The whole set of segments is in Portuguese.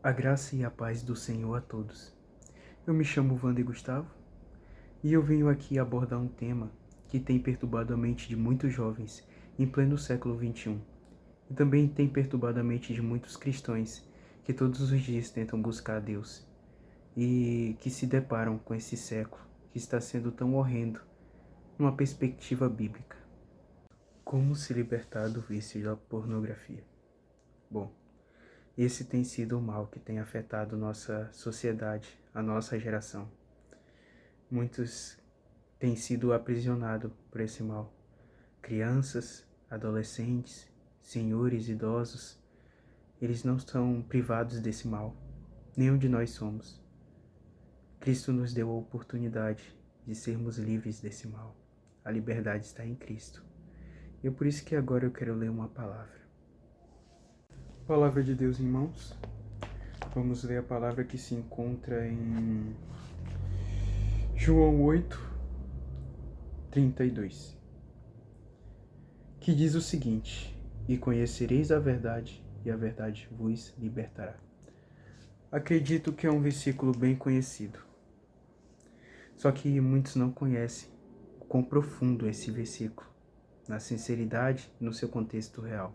A graça e a paz do Senhor a todos. Eu me chamo Wander Gustavo e eu venho aqui abordar um tema que tem perturbado a mente de muitos jovens em pleno século XXI e também tem perturbado a mente de muitos cristãos que todos os dias tentam buscar a Deus e que se deparam com esse século que está sendo tão horrendo numa perspectiva bíblica. Como se libertar do vício da pornografia? Bom, esse tem sido o mal que tem afetado nossa sociedade, a nossa geração. Muitos têm sido aprisionados por esse mal. Crianças, adolescentes, senhores, idosos, eles não são privados desse mal. Nenhum de nós somos. Cristo nos deu a oportunidade de sermos livres desse mal. A liberdade está em Cristo. E é por isso que agora eu quero ler uma palavra. Palavra de Deus, irmãos. Vamos ler a palavra que se encontra em João 8:32, que diz o seguinte: E conhecereis a verdade, e a verdade vos libertará. Acredito que é um versículo bem conhecido, só que muitos não conhecem o quão profundo é esse versículo, na sinceridade e no seu contexto real.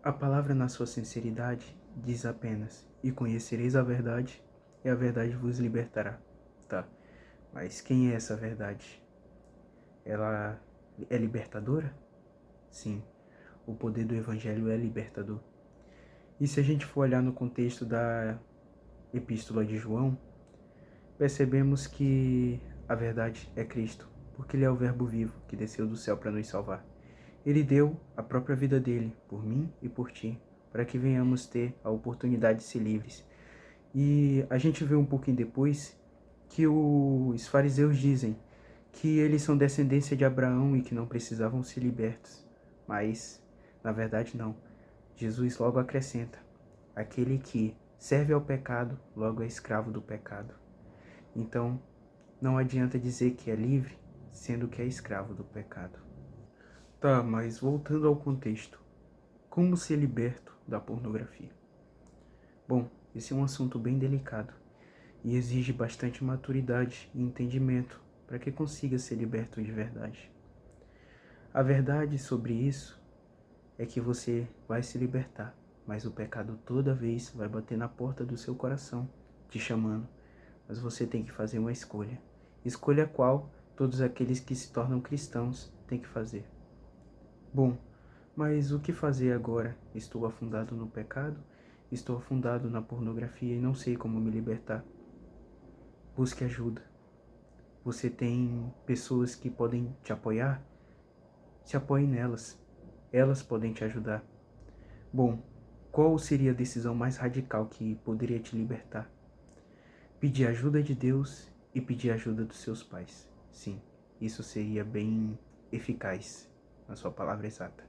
A palavra, na sua sinceridade, diz apenas: E conhecereis a verdade, e a verdade vos libertará. Tá, mas quem é essa verdade? Ela é libertadora? Sim, o poder do Evangelho é libertador. E se a gente for olhar no contexto da Epístola de João, percebemos que a verdade é Cristo, porque Ele é o Verbo vivo que desceu do céu para nos salvar. Ele deu a própria vida dele, por mim e por ti, para que venhamos ter a oportunidade de ser livres. E a gente vê um pouquinho depois que os fariseus dizem que eles são descendência de Abraão e que não precisavam ser libertos. Mas, na verdade, não. Jesus logo acrescenta: aquele que serve ao pecado, logo é escravo do pecado. Então, não adianta dizer que é livre, sendo que é escravo do pecado. Tá, mas voltando ao contexto. Como ser liberto da pornografia? Bom, esse é um assunto bem delicado e exige bastante maturidade e entendimento para que consiga ser liberto de verdade. A verdade sobre isso é que você vai se libertar, mas o pecado toda vez vai bater na porta do seu coração, te chamando. Mas você tem que fazer uma escolha. Escolha qual todos aqueles que se tornam cristãos têm que fazer. Bom, mas o que fazer agora? Estou afundado no pecado? Estou afundado na pornografia e não sei como me libertar. Busque ajuda. Você tem pessoas que podem te apoiar? Se apoie nelas. Elas podem te ajudar. Bom, qual seria a decisão mais radical que poderia te libertar? Pedir ajuda de Deus e pedir ajuda dos seus pais. Sim, isso seria bem eficaz, na sua palavra exata.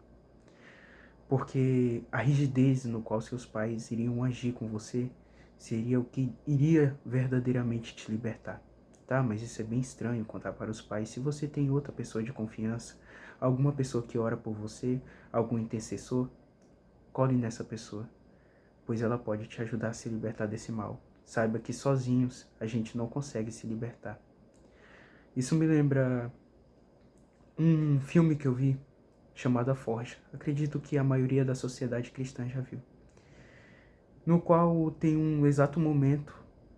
Porque a rigidez no qual seus pais iriam agir com você seria o que iria verdadeiramente te libertar. Tá, mas isso é bem estranho contar para os pais. Se você tem outra pessoa de confiança, alguma pessoa que ora por você, algum intercessor, colhe nessa pessoa, pois ela pode te ajudar a se libertar desse mal. Saiba que sozinhos a gente não consegue se libertar. Isso me lembra um filme que eu vi chamado A Forja. Acredito que a maioria da sociedade cristã já viu. No qual tem um exato momento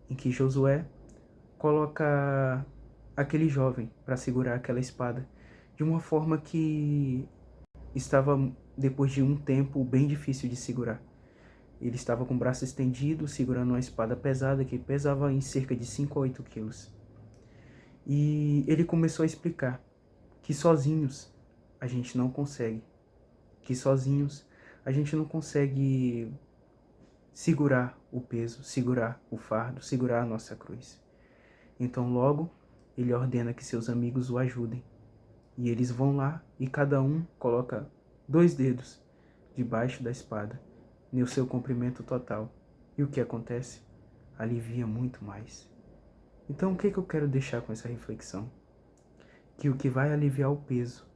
em que Josué coloca aquele jovem para segurar aquela espada de uma forma que estava, depois de um tempo, bem difícil de segurar. Ele estava com o braço estendido, segurando uma espada pesada que pesava em cerca de 5 a 8 quilos. E ele começou a explicar que sozinhos a gente não consegue, que sozinhos a gente não consegue segurar o peso, segurar o fardo, segurar a nossa cruz. Então logo ele ordena que seus amigos o ajudem. E eles vão lá e cada um coloca 2 dedos debaixo da espada, no seu comprimento total. E o que acontece? Alivia muito mais. Então o que eu quero deixar com essa reflexão? Que o que vai aliviar o peso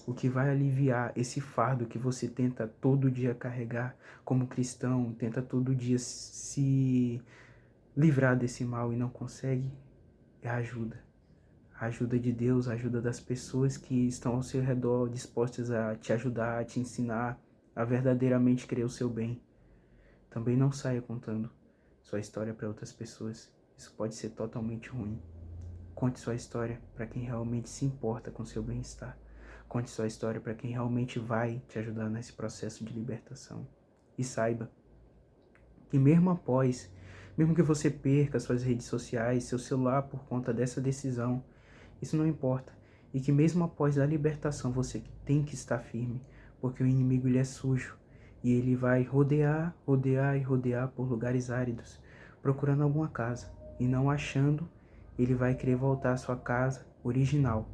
o que vai aliviar esse fardo que você tenta todo dia carregar como cristão, tenta todo dia se livrar desse mal e não consegue, é a ajuda. A ajuda de Deus, a ajuda das pessoas que estão ao seu redor, dispostas a te ajudar, a te ensinar a verdadeiramente querer o seu bem. Também não saia contando sua história para outras pessoas. Isso pode ser totalmente ruim. Conte sua história para quem realmente se importa com seu bem-estar. Conte sua história para quem realmente vai te ajudar nesse processo de libertação. E saiba que mesmo que você perca suas redes sociais, seu celular por conta dessa decisão, isso não importa. E que mesmo após a libertação você tem que estar firme, porque o inimigo ele é sujo e ele vai rodear, rodear e rodear por lugares áridos, procurando alguma casa. E não achando, ele vai querer voltar à sua casa original.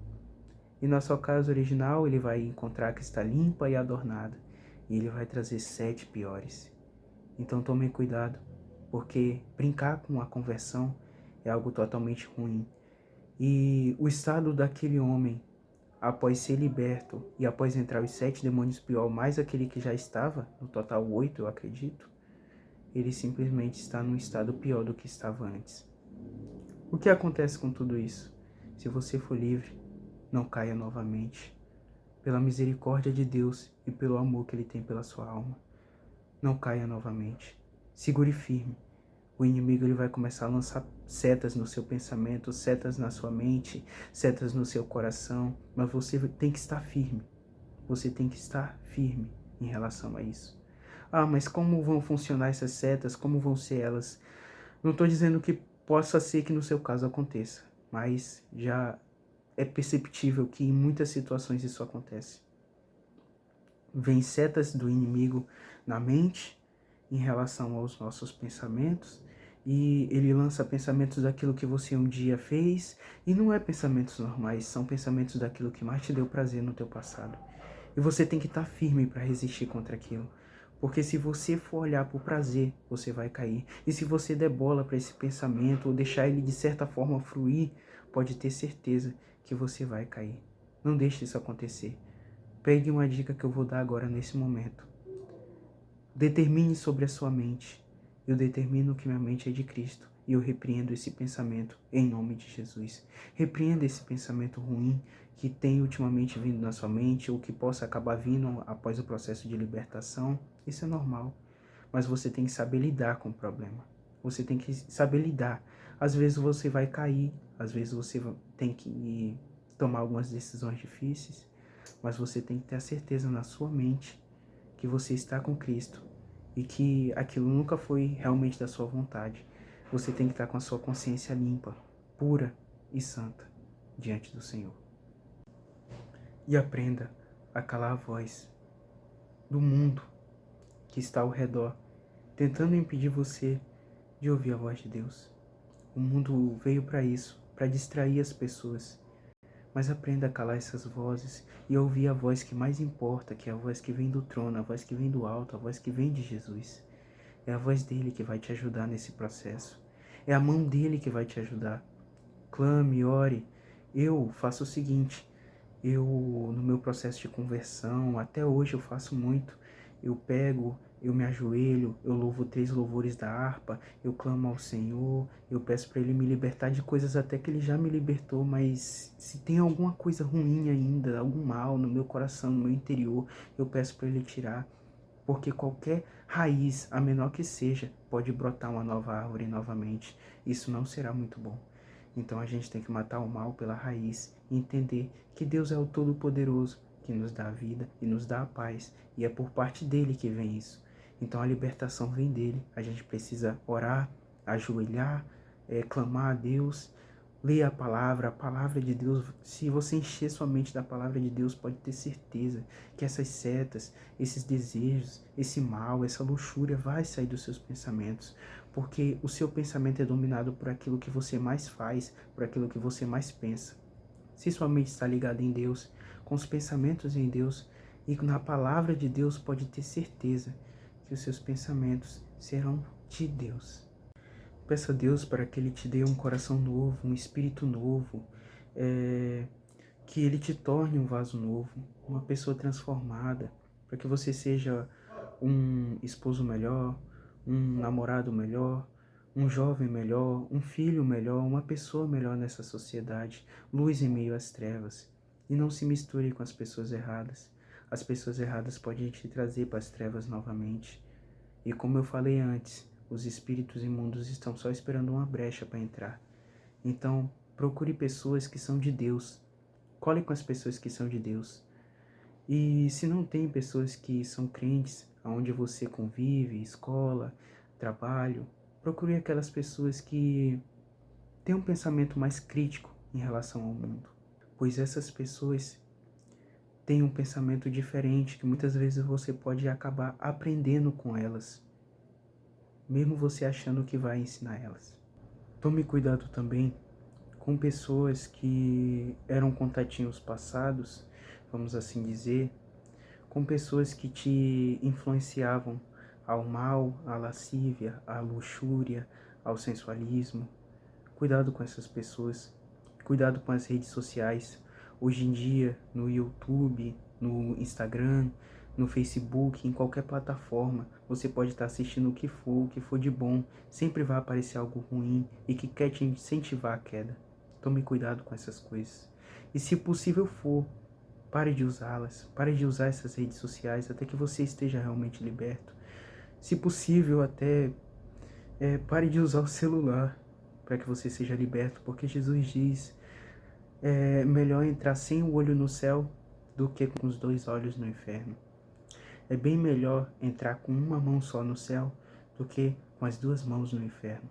E na sua casa original ele vai encontrar que está limpa e adornada. E ele vai trazer 7 piores. Então tomem cuidado, porque brincar com a conversão é algo totalmente ruim. E o estado daquele homem, após ser liberto e após entrar os 7 demônios pior, mais aquele que já estava, no total 8 eu acredito, ele simplesmente está num estado pior do que estava antes. O que acontece com tudo isso? Se você for livre, não caia novamente. Pela misericórdia de Deus e pelo amor que Ele tem pela sua alma, não caia novamente. Segure firme. O inimigo ele vai começar a lançar setas no seu pensamento, setas na sua mente, setas no seu coração, mas você tem que estar firme. Você tem que estar firme em relação a isso. Ah, mas como vão funcionar essas setas? Como vão ser elas? Não estou dizendo que possa ser que no seu caso aconteça, mas já é perceptível que em muitas situações isso acontece. Vem setas do inimigo na mente em relação aos nossos pensamentos, e ele lança pensamentos daquilo que você um dia fez, e não é pensamentos normais, são pensamentos daquilo que mais te deu prazer no teu passado. E você tem que estar firme para resistir contra aquilo. Porque se você for olhar para o prazer, você vai cair. E se você der bola para esse pensamento ou deixar ele de certa forma fluir, pode ter certeza que você vai cair. Não deixe isso acontecer. Pegue uma dica que eu vou dar agora nesse momento. Determine sobre a sua mente. Eu determino que minha mente é de Cristo e eu repreendo esse pensamento em nome de Jesus. Repreenda esse pensamento ruim que tem ultimamente vindo na sua mente ou que possa acabar vindo após o processo de libertação. Isso é normal, mas você tem que saber lidar com o problema. Você tem que saber lidar. Às vezes você vai cair, às vezes você tem que tomar algumas decisões difíceis, mas você tem que ter a certeza na sua mente que você está com Cristo e que aquilo nunca foi realmente da sua vontade. Você tem que estar com a sua consciência limpa, pura e santa diante do Senhor. E aprenda a calar a voz do mundo que está ao redor, tentando impedir você de ouvir a voz de Deus. O mundo veio para isso, para distrair as pessoas. Mas aprenda a calar essas vozes e ouvir a voz que mais importa, que é a voz que vem do trono, a voz que vem do alto, a voz que vem de Jesus. É a voz dele que vai te ajudar nesse processo. É a mão dele que vai te ajudar. Clame, ore. Eu faço o seguinte, no meu processo de conversão, até hoje eu faço muito. Eu me ajoelho, eu louvo 3 louvores da harpa, eu clamo ao Senhor, eu peço para Ele me libertar de coisas até que Ele já me libertou, mas se tem alguma coisa ruim ainda, algum mal no meu coração, no meu interior, eu peço para Ele tirar, porque qualquer raiz, a menor que seja, pode brotar uma nova árvore novamente. Isso não será muito bom. Então a gente tem que matar o mal pela raiz e entender que Deus é o Todo-Poderoso, que nos dá a vida e nos dá a paz, e é por parte dele que vem isso. Então a libertação vem dele, a gente precisa orar, ajoelhar, clamar a Deus, ler a palavra de Deus. Se você encher sua mente da palavra de Deus, pode ter certeza que essas setas, esses desejos, esse mal, essa luxúria vai sair dos seus pensamentos, porque o seu pensamento é dominado por aquilo que você mais faz, por aquilo que você mais pensa. Se sua mente está ligada em Deus, com os pensamentos em Deus e na palavra de Deus, pode ter certeza que os seus pensamentos serão de Deus. Peça a Deus para que Ele te dê um coração novo, um espírito novo. que Ele te torne um vaso novo, uma pessoa transformada, para que você seja um esposo melhor, um namorado melhor, um jovem melhor, um filho melhor, uma pessoa melhor nessa sociedade, luz em meio às trevas. E não se misture com as pessoas erradas. As pessoas erradas podem te trazer para as trevas novamente. E como eu falei antes, os espíritos imundos estão só esperando uma brecha para entrar. Então, procure pessoas que são de Deus. Cole com as pessoas que são de Deus. E se não tem pessoas que são crentes, onde você convive, escola, trabalho, procure aquelas pessoas que têm um pensamento mais crítico em relação ao mundo. Pois essas pessoas têm um pensamento diferente que muitas vezes você pode acabar aprendendo com elas, mesmo você achando que vai ensinar elas. Tome cuidado também com pessoas que eram contatinhos passados, vamos assim dizer, com pessoas que te influenciavam ao mal, à lascívia, à luxúria, ao sensualismo. Cuidado com essas pessoas, cuidado com as redes sociais. Hoje em dia, no YouTube, no Instagram, no Facebook, em qualquer plataforma, você pode estar assistindo o que for de bom. Sempre vai aparecer algo ruim e que quer te incentivar à queda. Tome cuidado com essas coisas. E se possível for, pare de usá-las, pare de usar essas redes sociais até que você esteja realmente liberto. Se possível, até pare de usar o celular para que você seja liberto, porque Jesus diz, é melhor entrar sem o olho no céu do que com os dois olhos no inferno. É bem melhor entrar com uma mão só no céu do que com as duas mãos no inferno.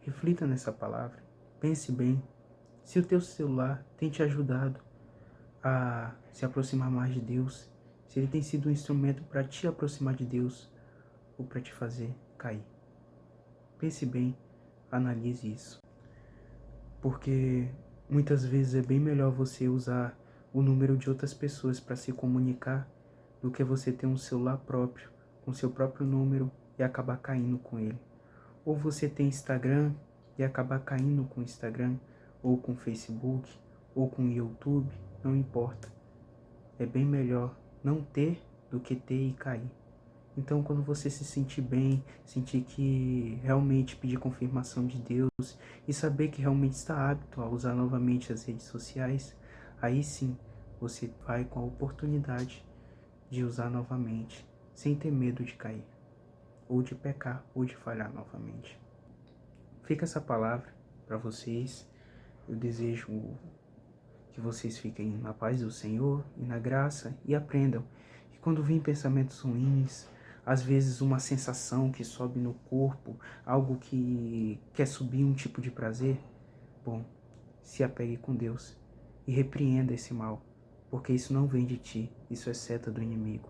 Reflita nessa palavra, pense bem. Se o teu celular tem te ajudado a se aproximar mais de Deus, se ele tem sido um instrumento para te aproximar de Deus ou para te fazer cair. Pense bem, analise isso. Porque muitas vezes é bem melhor você usar o número de outras pessoas para se comunicar do que você ter um celular próprio, com seu próprio número e acabar caindo com ele. Ou você tem Instagram e acabar caindo com o Instagram, ou com o Facebook, ou com o YouTube, não importa. É bem melhor não ter do que ter e cair. Então, quando você se sentir bem, sentir que realmente pedir confirmação de Deus e saber que realmente está apto a usar novamente as redes sociais, aí sim você vai com a oportunidade de usar novamente, sem ter medo de cair, ou de pecar, ou de falhar novamente. Fica essa palavra para vocês. Eu desejo que vocês fiquem na paz do Senhor e na graça e aprendam que quando vêm pensamentos ruins, às vezes uma sensação que sobe no corpo, algo que quer subir um tipo de prazer, bom, se apegue com Deus e repreenda esse mal, porque isso não vem de ti, isso é seta do inimigo.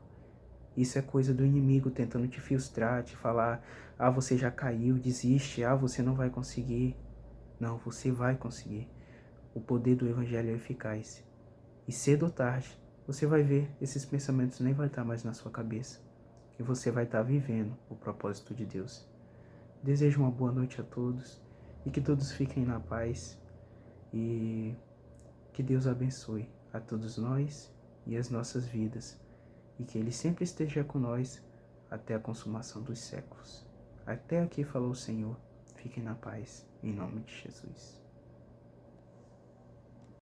Isso é coisa do inimigo tentando te frustrar, te falar, ah, você já caiu, desiste, ah, você não vai conseguir. Não, você vai conseguir. O poder do evangelho é eficaz. E cedo ou tarde, você vai ver, esses pensamentos nem vai estar mais na sua cabeça. E você vai estar vivendo o propósito de Deus. Desejo uma boa noite a todos e que todos fiquem na paz e que Deus abençoe a todos nós e as nossas vidas e que Ele sempre esteja com nós até a consumação dos séculos. Até aqui falou o Senhor. Fiquem na paz, em nome de Jesus.